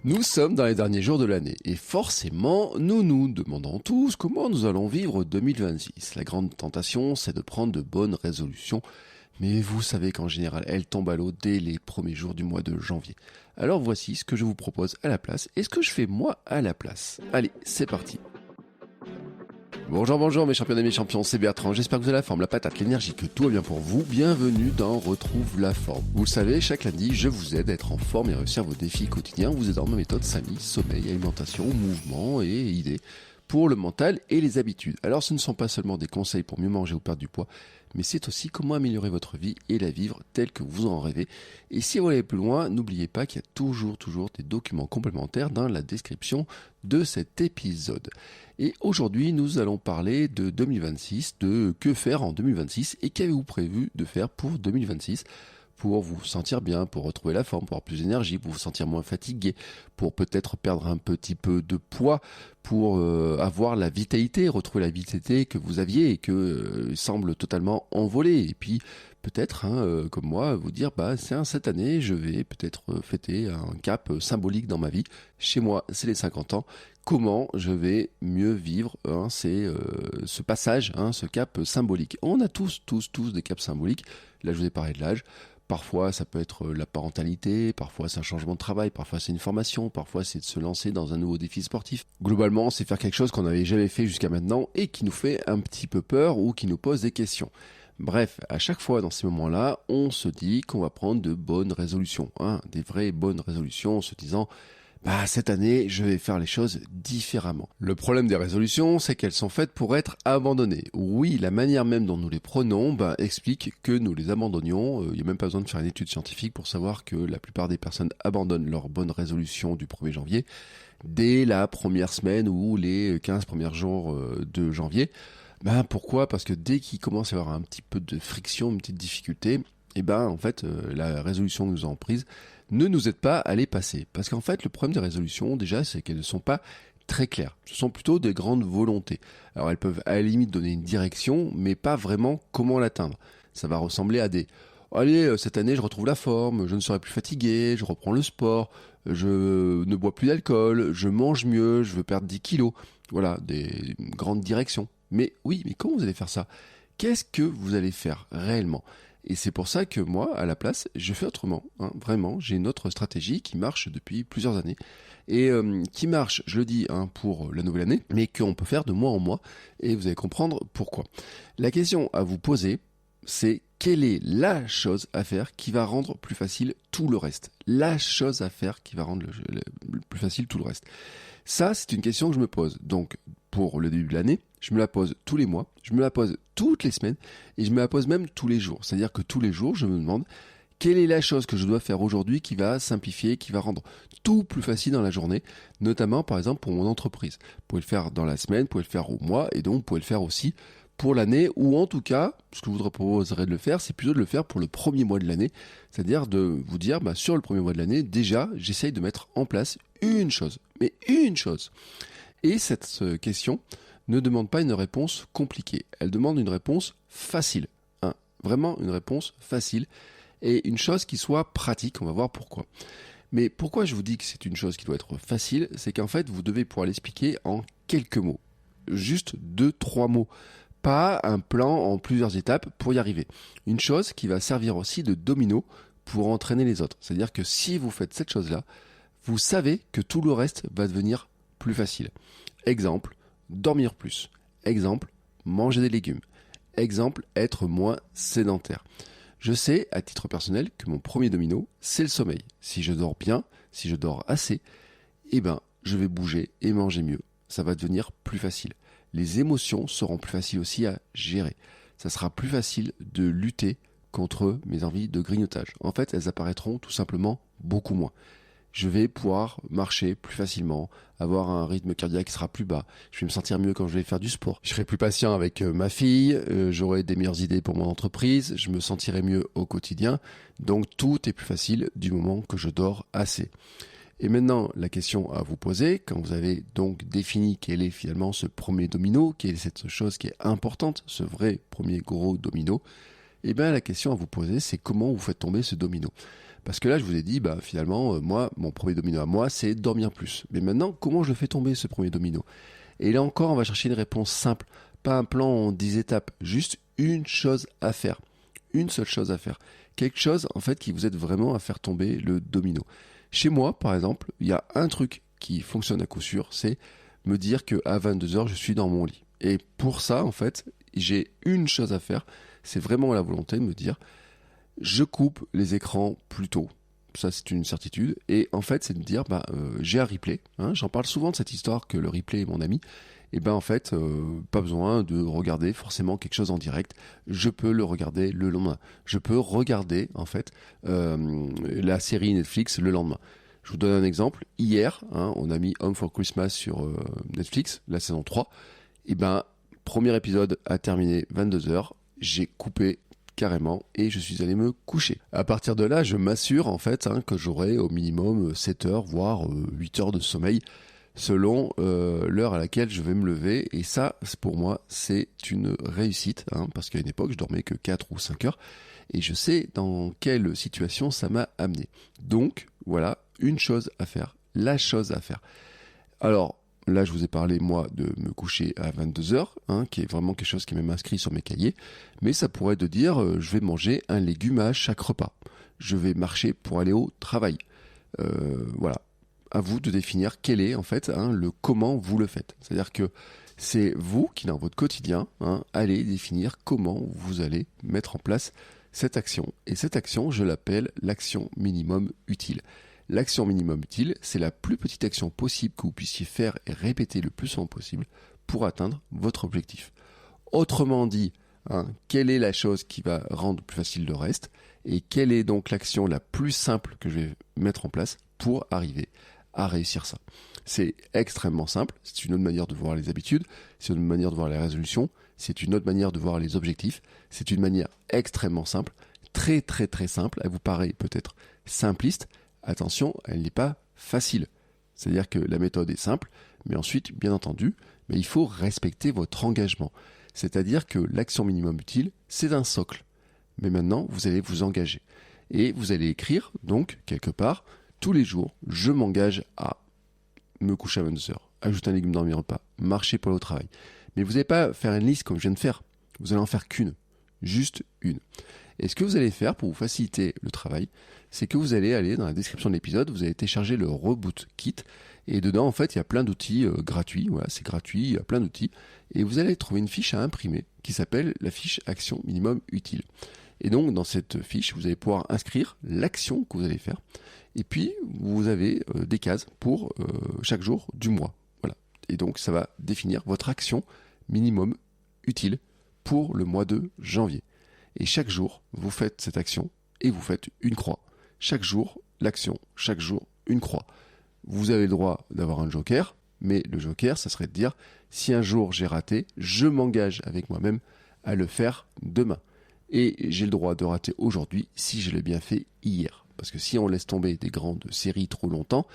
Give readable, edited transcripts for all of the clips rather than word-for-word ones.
Nous sommes dans les derniers jours de l'année et forcément, nous nous demandons tous comment nous allons vivre 2026. La grande tentation, c'est de prendre de bonnes résolutions, mais vous savez qu'en général, elles tombent à l'eau dès les premiers jours du mois de janvier. Alors voici ce que je vous propose à la place et ce que je fais moi à la place. Allez, c'est parti. Bonjour mes champions et mes champions, c'est Bertrand, j'espère que vous avez la forme, la patate, l'énergie, que tout va bien pour vous. Bienvenue dans Retrouve la forme. Vous le savez, chaque lundi, je vous aide à être en forme et à réussir vos défis quotidiens en vous aidant ma méthode SAMI, sommeil, alimentation, mouvement et idées pour le mental et les habitudes. Alors ce ne sont pas seulement des conseils pour mieux manger ou perdre du poids, mais c'est aussi comment améliorer votre vie et la vivre telle que vous en rêvez. Et si vous voulez aller plus loin, n'oubliez pas qu'il y a toujours des documents complémentaires dans la description de cet épisode. Et aujourd'hui, nous allons parler de 2026, de que faire en 2026 et qu'avez-vous prévu de faire pour 2026 pour vous sentir bien, pour retrouver la forme, pour avoir plus d'énergie, pour vous sentir moins fatigué, pour peut-être perdre un petit peu de poids, pour avoir la vitalité, retrouver la vitalité que vous aviez et que semble totalement envolée. Et puis peut-être, comme moi, vous dire, cette année, je vais peut-être fêter un cap symbolique dans ma vie. Chez moi, c'est les 50 ans. Comment je vais mieux vivre c'est ce passage, ce cap symbolique. On a tous des caps symboliques. Là, je vous ai parlé de l'âge. Parfois, ça peut être la parentalité, parfois c'est un changement de travail, parfois c'est une formation, parfois c'est de se lancer dans un nouveau défi sportif. Globalement, c'est faire quelque chose qu'on n'avait jamais fait jusqu'à maintenant et qui nous fait un petit peu peur ou qui nous pose des questions. Bref, à chaque fois dans ces moments-là, on se dit qu'on va prendre de bonnes résolutions, des vraies bonnes résolutions en se disant cette année, je vais faire les choses différemment. Le problème des résolutions, c'est qu'elles sont faites pour être abandonnées. Oui, la manière même dont nous les prenons explique que nous les abandonnions. Il n'y a même pas besoin de faire une étude scientifique pour savoir que la plupart des personnes abandonnent leurs bonnes résolutions du 1er janvier dès la première semaine ou les 15 premiers jours de janvier. Pourquoi ? Parce que dès qu'il commence à y avoir un petit peu de friction, une petite difficulté, la résolution que nous avons prise ne nous aide pas à les passer. Parce qu'en fait, le problème des résolutions, déjà, c'est qu'elles ne sont pas très claires. Ce sont plutôt des grandes volontés. Alors, elles peuvent à la limite donner une direction, mais pas vraiment comment l'atteindre. Ça va ressembler à des « Allez, cette année, je retrouve la forme, je ne serai plus fatigué, je reprends le sport, je ne bois plus d'alcool, je mange mieux, je veux perdre 10 kilos. » Voilà, des grandes directions. Mais oui, mais comment vous allez faire ça ? Qu'est-ce que vous allez faire réellement ? Et c'est pour ça que moi, à la place, je fais autrement. Vraiment, j'ai une autre stratégie qui marche depuis plusieurs années. Et qui marche, je le dis, pour la nouvelle année, mais qu'on peut faire de mois en mois. Et vous allez comprendre pourquoi. La question à vous poser, c'est quelle est la chose à faire qui va rendre plus facile tout le reste ? La chose à faire qui va rendre le plus facile tout le reste. Ça, c'est une question que je me pose. Donc, pour le début de l'année, je me la pose tous les mois, je me la pose toutes les semaines et je me la pose même tous les jours. C'est-à-dire que tous les jours, je me demande quelle est la chose que je dois faire aujourd'hui qui va simplifier, qui va rendre tout plus facile dans la journée, notamment par exemple pour mon entreprise. Vous pouvez le faire dans la semaine, vous pouvez le faire au mois et donc vous pouvez le faire aussi pour l'année, ou en tout cas, ce que je vous proposerais de le faire, c'est plutôt de le faire pour le premier mois de l'année, c'est-à-dire de vous dire, sur le premier mois de l'année, déjà, j'essaye de mettre en place une chose, mais une chose. Et cette question ne demande pas une réponse compliquée, elle demande une réponse facile, vraiment une réponse facile, et une chose qui soit pratique, on va voir pourquoi. Mais pourquoi je vous dis que c'est une chose qui doit être facile, c'est qu'en fait, vous devez pouvoir l'expliquer en quelques mots, juste 2-3 mots. Pas un plan en plusieurs étapes pour y arriver. Une chose qui va servir aussi de domino pour entraîner les autres. C'est-à-dire que si vous faites cette chose-là, vous savez que tout le reste va devenir plus facile. Exemple, dormir plus. Exemple, manger des légumes. Exemple, être moins sédentaire. Je sais, à titre personnel, que mon premier domino, c'est le sommeil. Si je dors bien, si je dors assez, je vais bouger et manger mieux. Ça va devenir plus facile. Les émotions seront plus faciles aussi à gérer. Ça sera plus facile de lutter contre mes envies de grignotage. En fait, elles apparaîtront tout simplement beaucoup moins. Je vais pouvoir marcher plus facilement, avoir un rythme cardiaque qui sera plus bas. Je vais me sentir mieux quand je vais faire du sport. Je serai plus patient avec ma fille, j'aurai des meilleures idées pour mon entreprise, je me sentirai mieux au quotidien. Donc tout est plus facile du moment que je dors assez. Et maintenant, la question à vous poser, quand vous avez donc défini quel est finalement ce premier domino, quelle est cette chose qui est importante, ce vrai premier gros domino, la question à vous poser, c'est comment vous faites tomber ce domino. Parce que là, je vous ai dit, finalement, moi, mon premier domino à moi, c'est dormir plus. Mais maintenant, comment je le fais tomber, ce premier domino? Et là encore, on va chercher une réponse simple. Pas un plan en 10 étapes, juste une chose à faire. Une seule chose à faire. Quelque chose, en fait, qui vous aide vraiment à faire tomber le domino. Chez moi, par exemple, il y a un truc qui fonctionne à coup sûr, c'est me dire qu'à 22h, je suis dans mon lit. Et pour ça, en fait, j'ai une chose à faire. C'est vraiment la volonté de me dire, je coupe les écrans plus tôt. Ça, c'est une certitude. Et en fait, c'est de me dire, j'ai un replay. J'en parle souvent de cette histoire que le replay est mon ami. Et en fait, pas besoin de regarder forcément quelque chose en direct. Je peux le regarder le lendemain. Je peux regarder, en fait, la série Netflix le lendemain. Je vous donne un exemple. Hier, on a mis Home for Christmas sur Netflix, la saison 3. Premier épisode a terminé 22h. J'ai coupé carrément et je suis allé me coucher. À partir de là, je m'assure en fait que j'aurai au minimum 7 heures, voire 8 heures de sommeil selon l'heure à laquelle je vais me lever. Et ça, pour moi, c'est une réussite parce qu'à une époque, je dormais que 4 ou 5 heures et je sais dans quelle situation ça m'a amené. Donc, voilà, une chose à faire, la chose à faire. Alors, là, je vous ai parlé, moi, de me coucher à 22h, qui est vraiment quelque chose qui est même inscrit sur mes cahiers. Mais ça pourrait être de dire, je vais manger un légume à chaque repas. Je vais marcher pour aller au travail. Voilà. À vous de définir quel est, en fait, le comment vous le faites. C'est-à-dire que c'est vous qui, dans votre quotidien, allez définir comment vous allez mettre en place cette action. Et cette action, je l'appelle l'action minimum utile. L'action minimum utile, c'est la plus petite action possible que vous puissiez faire et répéter le plus souvent possible pour atteindre votre objectif. Autrement dit, quelle est la chose qui va rendre plus facile le reste et quelle est donc l'action la plus simple que je vais mettre en place pour arriver à réussir ça. C'est extrêmement simple, c'est une autre manière de voir les habitudes, c'est une autre manière de voir les résolutions, c'est une autre manière de voir les objectifs, c'est une manière extrêmement simple, très très très simple, elle vous paraît peut-être simpliste. Attention, elle n'est pas facile. C'est-à-dire que la méthode est simple, mais ensuite, bien entendu, il faut respecter votre engagement. C'est-à-dire que l'action minimum utile, c'est un socle. Mais maintenant, vous allez vous engager. Et vous allez écrire, donc, quelque part, tous les jours, je m'engage à me coucher à 22h, ajouter un légume dans mes repas, marcher pour aller au travail. Mais vous n'allez pas faire une liste comme je viens de faire. Vous allez en faire qu'une. Juste une. Et ce que vous allez faire pour vous faciliter le travail, c'est que vous allez aller dans la description de l'épisode, vous allez télécharger le Reboot Kit, et dedans, en fait, il y a plein d'outils gratuits, voilà, c'est gratuit, il y a plein d'outils, et vous allez trouver une fiche à imprimer qui s'appelle la fiche Action Minimum Utile. Et donc, dans cette fiche, vous allez pouvoir inscrire l'action que vous allez faire, et puis, vous avez des cases pour chaque jour du mois, voilà. Et donc, ça va définir votre action minimum utile pour le mois de janvier. Et chaque jour, vous faites cette action et vous faites une croix. Chaque jour, l'action. Chaque jour, une croix. Vous avez le droit d'avoir un joker, mais le joker, ça serait de dire, si un jour j'ai raté, je m'engage avec moi-même à le faire demain. Et j'ai le droit de rater aujourd'hui si je l'ai bien fait hier. Parce que si on laisse tomber des grandes séries trop longtemps,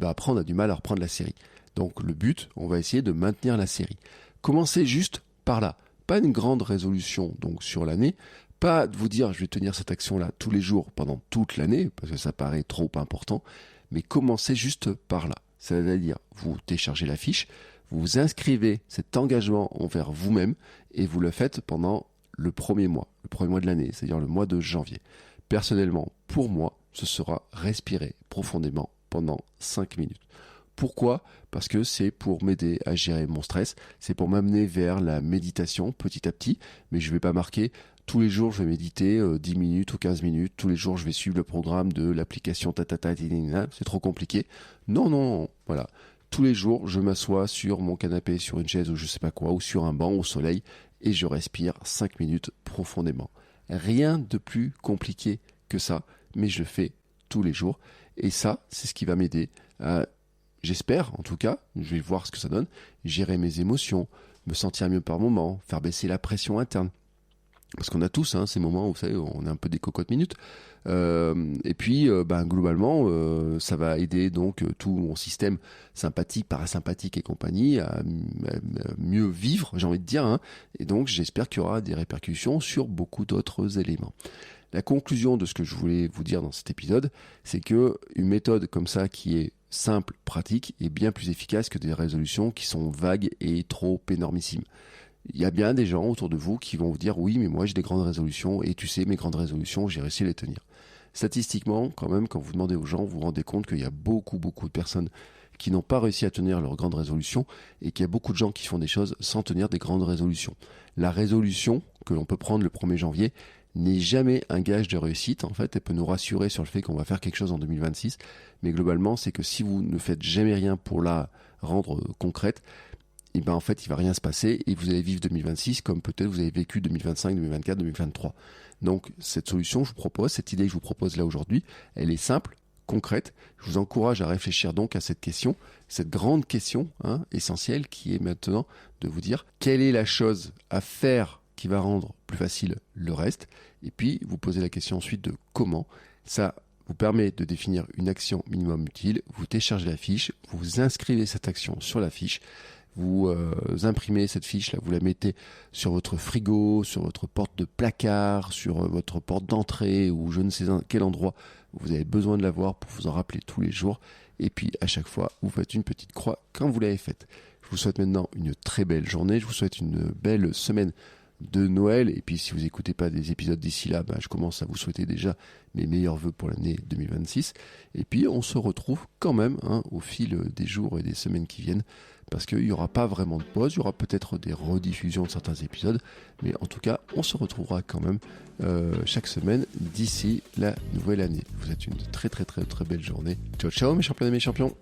après on a du mal à reprendre la série. Donc le but, on va essayer de maintenir la série. Commencez juste par là. Pas une grande résolution donc sur l'année, pas de vous dire je vais tenir cette action-là tous les jours pendant toute l'année, parce que ça paraît trop important, mais commencez juste par là. C'est-à-dire, vous téléchargez la fiche, vous inscrivez cet engagement envers vous-même, et vous le faites pendant le premier mois de l'année, c'est-à-dire le mois de janvier. Personnellement, pour moi, ce sera respirer profondément pendant 5 minutes. Pourquoi ? Parce que c'est pour m'aider à gérer mon stress, c'est pour m'amener vers la méditation petit à petit, mais je ne vais pas marquer tous les jours je vais méditer 10 minutes ou 15 minutes, tous les jours je vais suivre le programme de l'application c'est trop compliqué. Non, voilà. Tous les jours je m'assois sur mon canapé, sur une chaise ou je sais pas quoi, ou sur un banc au soleil, et je respire 5 minutes profondément. Rien de plus compliqué que ça, mais je le fais tous les jours, et ça, c'est ce qui va m'aider à... J'espère, en tout cas, je vais voir ce que ça donne, gérer mes émotions, me sentir mieux par moment, faire baisser la pression interne. Parce qu'on a tous ces moments où vous savez, on est un peu des cocottes minutes. Et puis, globalement, ça va aider donc tout mon système sympathique, parasympathique et compagnie à mieux vivre, j'ai envie de dire. Et donc, j'espère qu'il y aura des répercussions sur beaucoup d'autres éléments. La conclusion de ce que je voulais vous dire dans cet épisode, c'est que une méthode comme ça qui est simple, pratique, est bien plus efficace que des résolutions qui sont vagues et trop énormissimes. Il y a bien des gens autour de vous qui vont vous dire oui, mais moi j'ai des grandes résolutions et tu sais, mes grandes résolutions, j'ai réussi à les tenir. Statistiquement, quand même, quand vous demandez aux gens, vous vous rendez compte qu'il y a beaucoup de personnes qui n'ont pas réussi à tenir leurs grandes résolutions et qu'il y a beaucoup de gens qui font des choses sans tenir des grandes résolutions. La résolution que l'on peut prendre le 1er janvier n'est jamais un gage de réussite. En fait, elle peut nous rassurer sur le fait qu'on va faire quelque chose en 2026. Mais globalement, c'est que si vous ne faites jamais rien pour la rendre concrète, et ben en fait, il va rien se passer et vous allez vivre 2026 comme peut-être vous avez vécu 2025, 2024, 2023. Donc, cette solution, je vous propose, cette idée que je vous propose là aujourd'hui, elle est simple, concrète. Je vous encourage à réfléchir donc à cette question, cette grande question essentielle qui est maintenant de vous dire quelle est la chose à faire qui va rendre plus facile le reste. Et puis, vous posez la question ensuite de comment. Ça vous permet de définir une action minimum utile. Vous téléchargez la fiche, vous inscrivez cette action sur la fiche, vous imprimez cette fiche-là, vous la mettez sur votre frigo, sur votre porte de placard, sur votre porte d'entrée ou je ne sais quel endroit vous avez besoin de la voir pour vous en rappeler tous les jours. Et puis, à chaque fois, vous faites une petite croix quand vous l'avez faite. Je vous souhaite maintenant une très belle journée. Je vous souhaite une belle semaine de Noël. Et puis si vous n'écoutez pas des épisodes d'ici là, je commence à vous souhaiter déjà mes meilleurs vœux pour l'année 2026. Et puis on se retrouve quand même au fil des jours et des semaines qui viennent, parce qu'il n'y aura pas vraiment de pause, il y aura peut-être des rediffusions de certains épisodes, mais en tout cas on se retrouvera quand même chaque semaine d'ici la nouvelle année. Vous êtes une très belle journée. Ciao mes champions et mes champions.